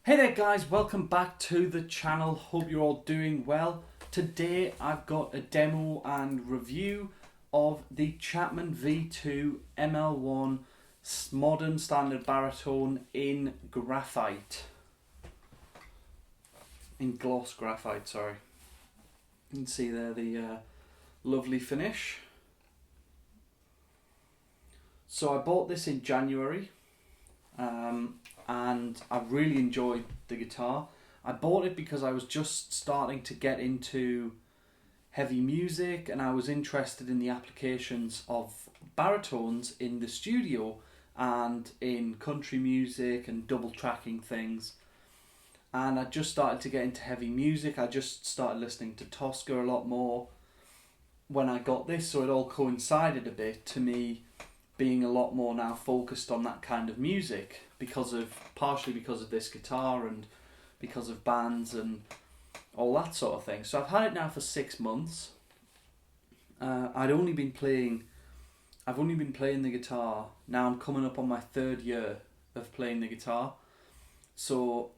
Hey there guys, welcome back to the channel. Hope you're all doing well. Today I've got a demo and review of the Chapman V2 ML1 modern standard baritone in graphite. In gloss graphite, sorry. You can see there the lovely finish. So I bought this in January. And I really enjoyed the guitar. I bought it because I was just starting to get into heavy music and I was interested in the applications of baritones in the studio and in country music and double tracking things. And I just started to get into heavy music. I just started listening to Tosca a lot more when I got this, so it all coincided a bit to me being a lot more now focused on that kind of music partially because of this guitar and because of bands and all that sort of thing. So I've had it now for 6 months. I've only been playing the guitar. Now I'm coming up on my 3rd year of playing the guitar. So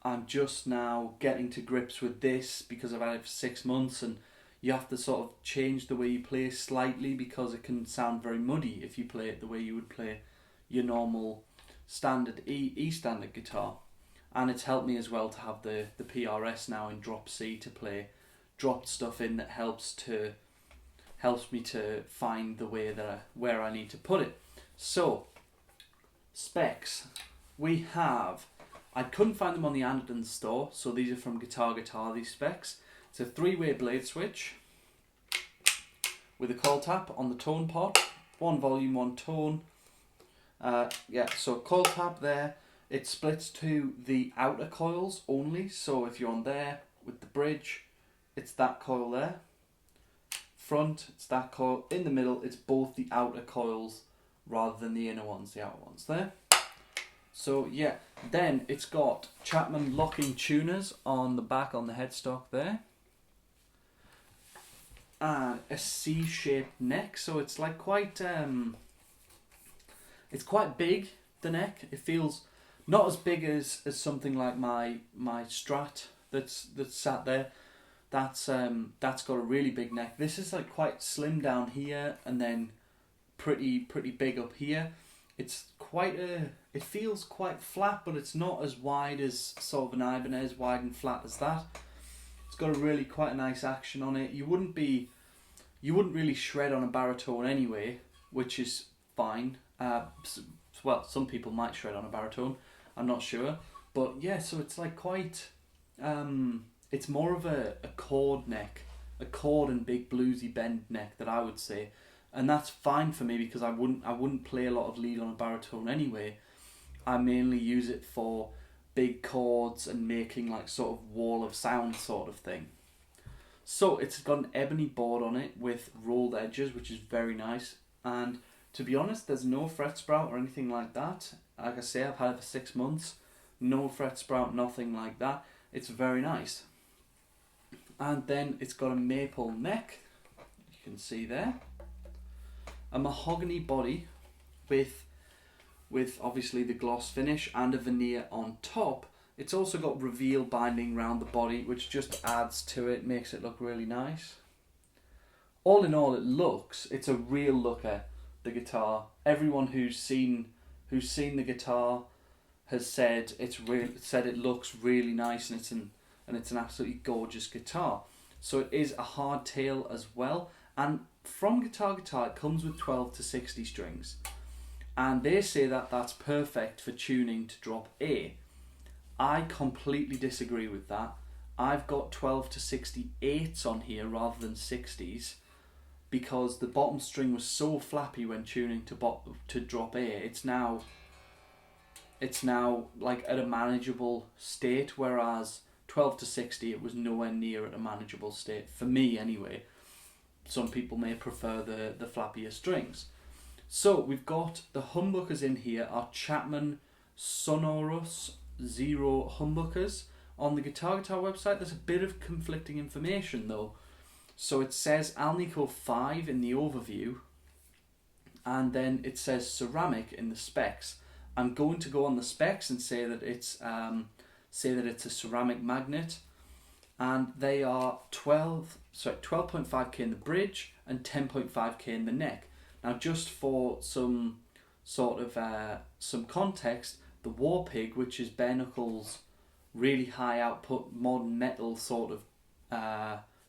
I'm just now getting to grips with this because I've had it for 6 months, and you have to sort of change the way you play slightly because it can sound very muddy if you play it the way you would play your normal standard E standard guitar. And it's helped me as well to have the PRS now in drop C to play dropped stuff in that helps me to find the way where I need to put it. So specs I couldn't find them on the Anderton store, so these are from Guitar, these specs. It's a 3-way blade switch with a coil tap on the tone pot, 1 volume, 1 tone. So coil tap there. It splits to the outer coils only, so if you're on there with the bridge, it's that coil there. Front, it's that coil. In the middle, it's both the outer coils rather than the inner ones, the outer ones there. So yeah, then it's got Chapman locking tuners on the back on the headstock there. And a C-shaped neck, so it's like quite it's quite big, the neck. It feels not as big as something like my Strat that's sat there. That's got a really big neck. This is like quite slim down here and then pretty big up here. It feels quite flat, but it's not as wide as sort of an Ibanez, wide and flat as that. It's got quite a nice action on it. You wouldn't really shred on a baritone anyway, which is fine. Well, some people might shred on a baritone, I'm not sure. But yeah, so it's like quite, it's more of a chord neck, a chord and big bluesy bend neck that I would say. And that's fine for me because I wouldn't play a lot of lead on a baritone anyway. I mainly use it for big chords and making like sort of wall of sound sort of thing. So it's got an ebony board on it with rolled edges, which is very nice. And to be honest, there's no fret sprout or anything like that. Like I say, I've had it for 6 months. No fret sprout, nothing like that. It's very nice. And then it's got a maple neck, you can see there. A mahogany body with obviously the gloss finish and a veneer on top. It's also got reveal binding around the body, which just adds to it, makes it look really nice. All in all, it's a real looker, the guitar. Everyone who's seen the guitar has said it looks really nice, and it's an absolutely gorgeous guitar. So it is a hardtail as well, and from Guitar it comes with 12 to 60 strings, and they say that that's perfect for tuning to drop A. I completely disagree with that. I've got 12 to 68s on here rather than 60s because the bottom string was so flappy when tuning to drop A. It's now like at a manageable state, whereas 12 to 60 it was nowhere near at a manageable state for me anyway. Some people may prefer the flappier strings. So we've got the humbuckers in here are Chapman Sonorous Zero humbuckers. On the Guitar website there's a bit of conflicting information though. So it says Alnico 5 in the overview, and then it says ceramic in the specs. I'm going to go on the specs and say that it's say that it's a ceramic magnet, and they are 12.5k in the bridge and 10.5k in the neck. Now, just for some sort of some context, the War Pig, which is bare knuckles, really high output modern metal sort of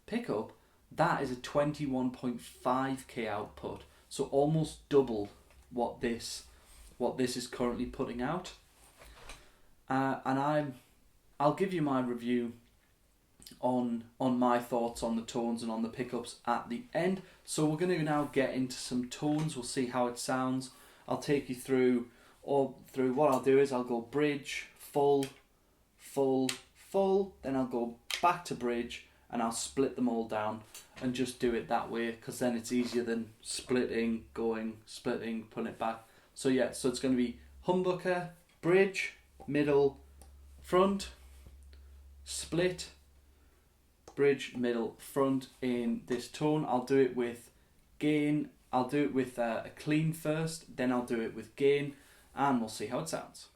pickup, that is a 21.5k output, so almost double what this is currently putting out. And I'll give you my review on my thoughts on the tones and on the pickups at the end. So we're going to now get into some tones. We'll see how it sounds. I'll take you through what I'll do is I'll go bridge, full, full, full, then I'll go back to bridge, and I'll split them all down and just do it that way, because then it's easier than splitting, putting it back. So yeah, so it's going to be humbucker, bridge, middle, front, split, bridge, middle, front in this tone. I'll do it with gain. I'll do it with a clean first, then I'll do it with gain, and we'll see how it sounds.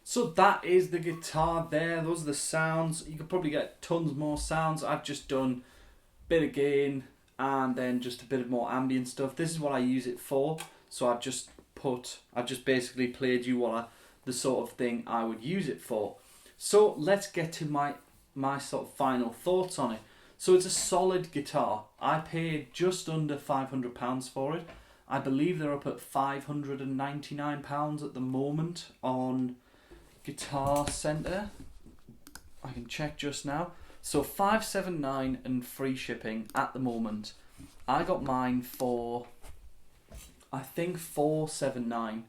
So that is the guitar there. Those are the sounds. You could probably get tons more sounds. I've just done a bit of gain and then just a bit of more ambient stuff. This is what I use it for. So I've just basically played you the sort of thing I would use it for. So let's get to my sort of final thoughts on it. So it's a solid guitar. I paid just under £500 for it. I believe they're up at £599 at the moment on Guitar Center. I can check just now. So $579 and free shipping at the moment. I got mine for I think $479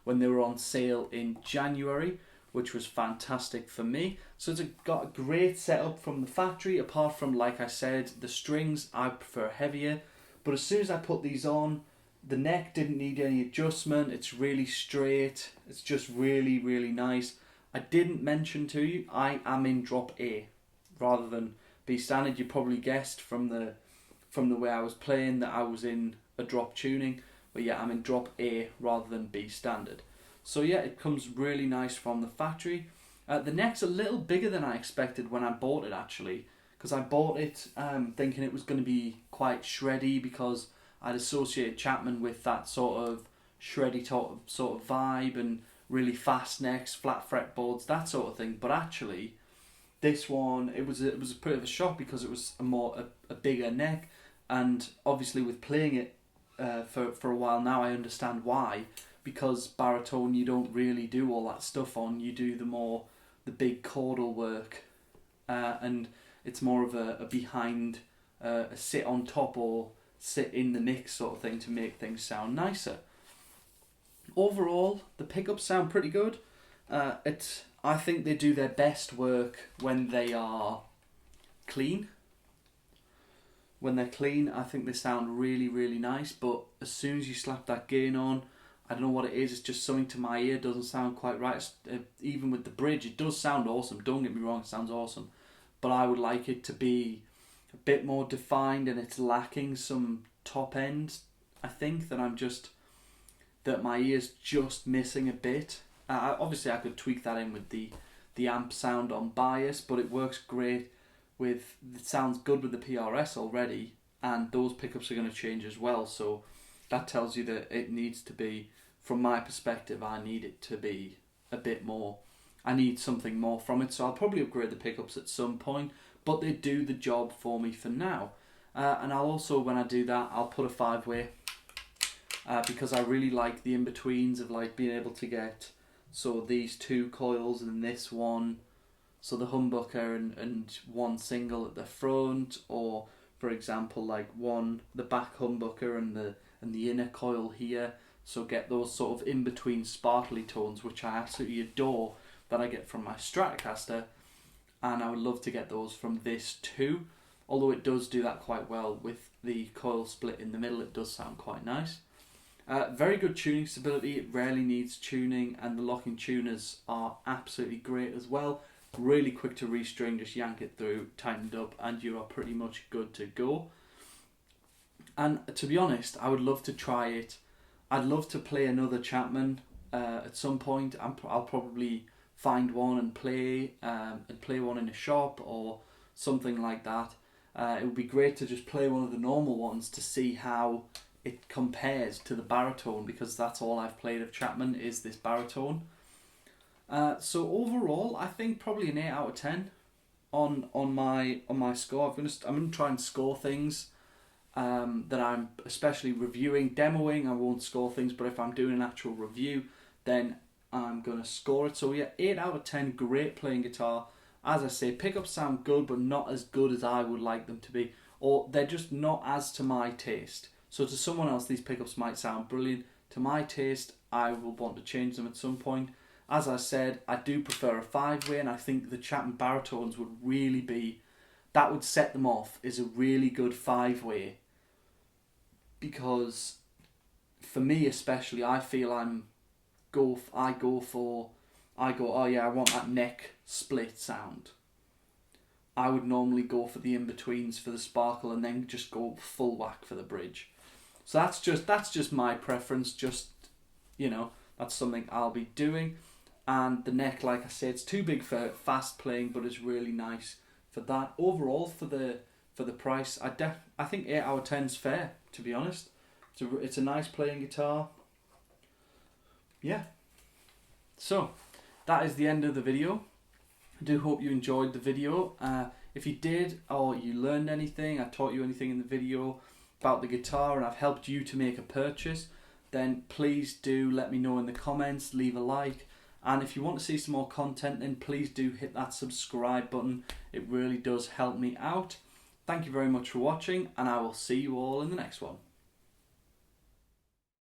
when they were on sale in January, which was fantastic for me. So it's got a great setup from the factory, apart from, like I said, the strings I prefer heavier. But as soon as I put these on, the neck didn't need any adjustment. It's really straight. It's just really, really nice. I didn't mention to you, I am in drop A rather than B standard. You probably guessed from the way I was playing that I was in a drop tuning. But yeah, I'm in drop A rather than B standard. So yeah, it comes really nice from the factory. The neck's a little bigger than I expected when I bought it, actually, because I bought it thinking it was going to be quite shreddy, because I'd associated Chapman with that sort of shreddy sort of vibe and really fast necks, flat fretboards, that sort of thing. But actually, this one, it was a bit of a shock because it was a bigger neck, and obviously with playing it for a while now, I understand why. Because Baritone, you don't really do all that stuff on. You do the big chordal work, and it's more of a behind, a sit on top or sit in the mix sort of thing to make things sound nicer. Overall, the pickups sound pretty good. I think they do their best work when they are clean. When they're clean, I think they sound really, really nice. But as soon as you slap that gain on, I don't know what it is. It's just something to my ear doesn't sound quite right. Even with the bridge, it does sound awesome. Don't get me wrong, it sounds awesome. But I would like it to be a bit more defined, and it's lacking some top end. I think that my ear's just missing a bit. Obviously, I could tweak that in with the amp sound on bias, but it works great with. It sounds good with the PRS already, and those pickups are going to change as well. So that tells you that it needs to be, from my perspective, I need it to be a bit more. I need something more from it, so I'll probably upgrade the pickups at some point, but they do the job for me for now. And I'll also, when I do that, I'll put a 5-way, because I really like the in-betweens of like being able to get these two coils and this one, so the humbucker and one single at the front, or for example like the back humbucker and the inner coil here, so get those sort of in-between sparkly tones, which I absolutely adore, that I get from my Stratocaster, and I would love to get those from this too, although it does do that quite well with the coil split in the middle. It does sound quite nice. Very good tuning stability, it rarely needs tuning, and the locking tuners are absolutely great as well. really quick to restring, just yank it through, tighten it up, and you are pretty much good to go. And to be honest, I would love to try it. I'd love to play another Chapman at some point. I'll probably find one and play one in a shop or something like that. It would be great to just play one of the normal ones to see how it compares to the Baritone, because that's all I've played of Chapman is this Baritone. So overall, I think probably an 8 out of 10 on my score. I'm gonna try and score things that I'm especially reviewing. Demoing, I won't score things, but if I'm doing an actual review, then I'm gonna score it. So yeah, 8 out of 10. Great playing guitar. As I say, pickups sound good, but not as good as I would like them to be, or they're just not as to my taste. So to someone else, these pickups might sound brilliant. To my taste, I will want to change them at some point. As I said, I do prefer a 5-way, and I think the Chapman Baritones would really be, that would set them off, is a really good 5-way. Because for me especially, I feel I want that neck split sound. I would normally go for the in-betweens for the sparkle and then just go full whack for the bridge. So that's just my preference, that's something I'll be doing. And the neck, like I said, it's too big for fast playing, but it's really nice for that. Overall, for the price, I think 8 out of 10 is fair, to be honest. It's a nice playing guitar. Yeah. So, that is the end of the video. I do hope you enjoyed the video. If you did, or you learned anything, I taught you anything in the video about the guitar, and I've helped you to make a purchase, then please do let me know in the comments, leave a like. And if you want to see some more content, then please do hit that subscribe button. It really does help me out. Thank you very much for watching, and I will see you all in the next one.